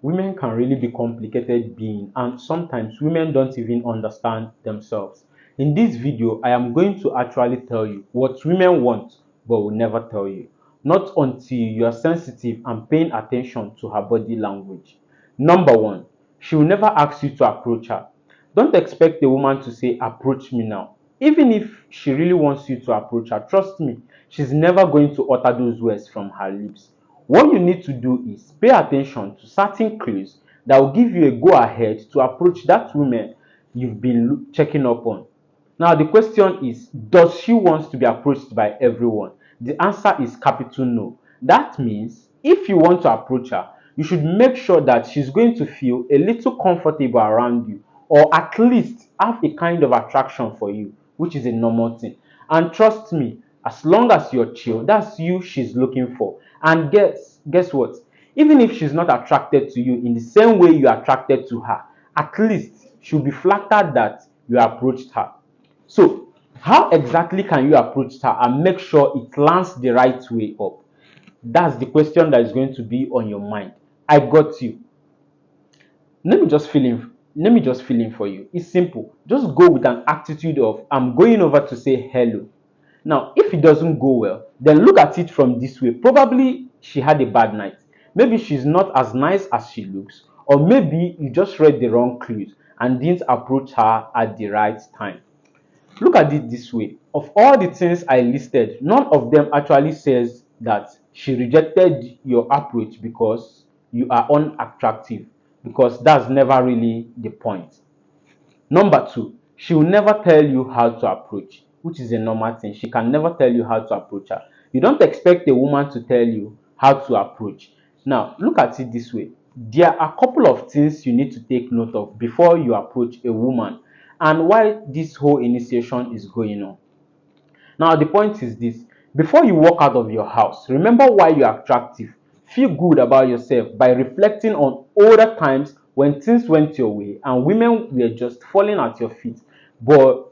women can really be complicated beings, and sometimes women don't even understand themselves. In this video, I am going to actually tell you what women want but will never tell you, not until you are sensitive and paying attention to her body language. Number one, she will never ask you to approach her. Don't expect a woman to say, "Approach me now." Even if she really wants you to approach her, trust me, she's never going to utter those words from her lips. What you need to do is pay attention to certain clues that will give you a go ahead to approach that woman you've been checking up on. Now, the question is, does she want to be approached by everyone? The answer is capital no. That means if you want to approach her, you should make sure that she's going to feel a little comfortable around you, or at least have a kind of attraction for you, which is a normal thing. And trust me, as long as you're chill, that's you she's looking for. And guess what? Even if she's not attracted to you in the same way you are attracted to her, at least she'll be flattered that you approached her. So, how exactly can you approach her and make sure it lands the right way up? That's the question that is going to be on your mind. I got you. Let me just fill in. Let me just fill in for you. It's simple. Just go with an attitude of, "I'm going over to say hello." Now, if it doesn't go well, then look at it from this way. Probably she had a bad night. Maybe she's not as nice as she looks, or maybe you just read the wrong clues and didn't approach her at the right time. Look at it this way. Of all the things I listed, none of them actually says that she rejected your approach because you are unattractive, because that's never really the point. Number two, she will never tell you how to approach, which is a normal thing. She can never tell you how to approach her. You don't expect a woman to tell you how to approach. Now, look at it this way. There are a couple of things you need to take note of before you approach a woman, and why this whole initiation is going on. Now, the point is this: before you walk out of your house, remember why you are attractive. Feel good about yourself by reflecting on older times when things went your way and women were just falling at your feet. But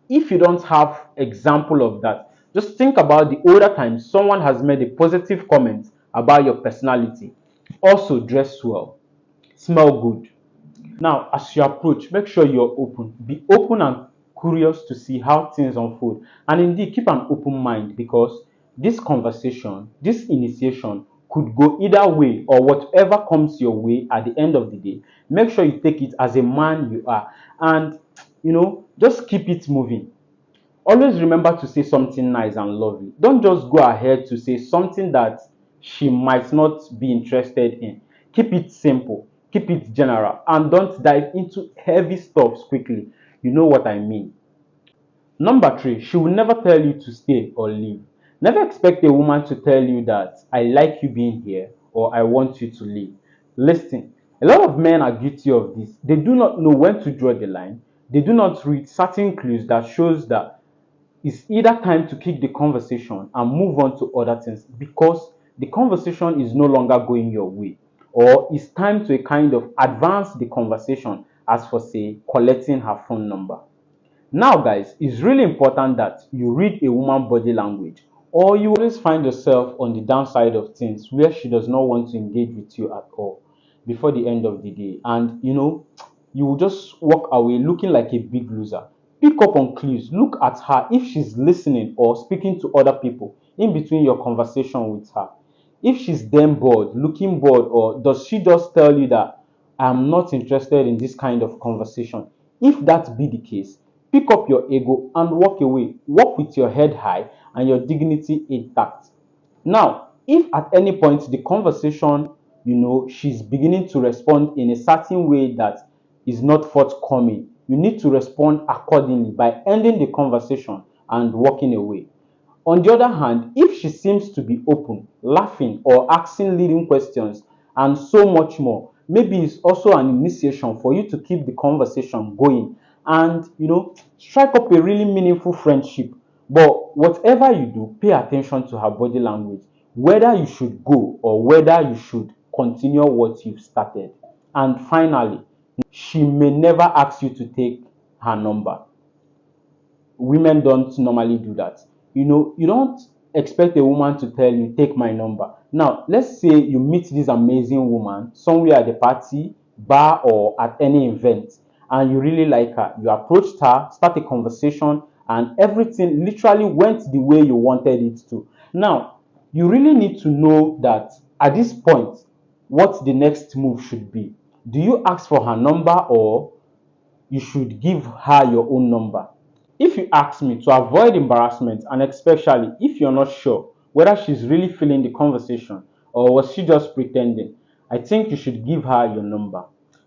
if you don't have example of that, just think about the older times someone has made a positive comment about your personality. Also, dress well, smell good. Now, as you approach, make sure you're open. Be open and curious to see how things unfold. And indeed, keep an open mind, because this conversation, this initiation could go either way, or whatever comes your way at the end of the day. Make sure you take it as a man you are. And, just keep it moving. Always remember to say something nice and lovely. Don't just go ahead to say something that she might not be interested in. Keep it simple, keep it general, and don't dive into heavy stuffs quickly. You know what I mean. Number three, she will never tell you to stay or leave. Never expect a woman to tell you that, "I like you being here," or "I want you to leave." Listen, a lot of men are guilty of this. They do not know when to draw the line. They do not read certain clues that shows that it's either time to kick the conversation and move on to other things, because the conversation is no longer going your way, or it's time to a kind of advance the conversation, as for say collecting her phone number. Now, guys, it's really important that you read a woman's body language, or you always find yourself on the downside of things where she does not want to engage with you at all before the end of the day. And you will just walk away looking like a big loser. Pick up on clues. Look at her if she's listening or speaking to other people in between your conversation with her. If she's damn bored, looking bored, or does she just tell you that, "I'm not interested in this kind of conversation?" If that be the case, pick up your ego and walk away. Walk with your head high and your dignity intact. Now, if at any point the conversation, she's beginning to respond in a certain way that is not forthcoming, you need to respond accordingly by ending the conversation and walking away. On the other hand, if she seems to be open, laughing, or asking leading questions, and so much more, maybe it's also an initiation for you to keep the conversation going and, strike up a really meaningful friendship. But whatever you do, pay attention to her body language, whether you should go or whether you should continue what you've started. And finally, she may never ask you to take her number. Women don't normally do that. You don't expect a woman to tell you, take my number. Now, let's say you meet this amazing woman somewhere at the party, bar, or at any event, and you really like her. You approached her, start a conversation, and everything literally went the way you wanted it to. Now, you really need to know that at this point, what the next move should be. Do you ask for her number, or you should give her your own number? If you ask me, to avoid embarrassment, and especially if you're not sure whether she's really feeling the conversation or was she just pretending, I think you should give her your number,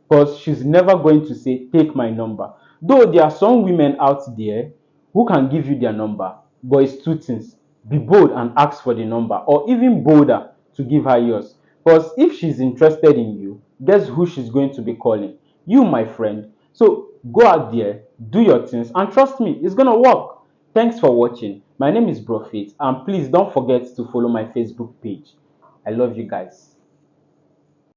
because she's never going to say, take my number. Though there are some women out there who can give you their number, but it's two things: be bold and ask for the number, or even bolder to give her yours. Because if she's interested in you, guess who she's going to be calling? You, my friend. So go out there, do your things, and trust me, it's gonna work. Thanks for watching. My name is Bro Faith, and please don't forget to follow my Facebook page. I love you guys.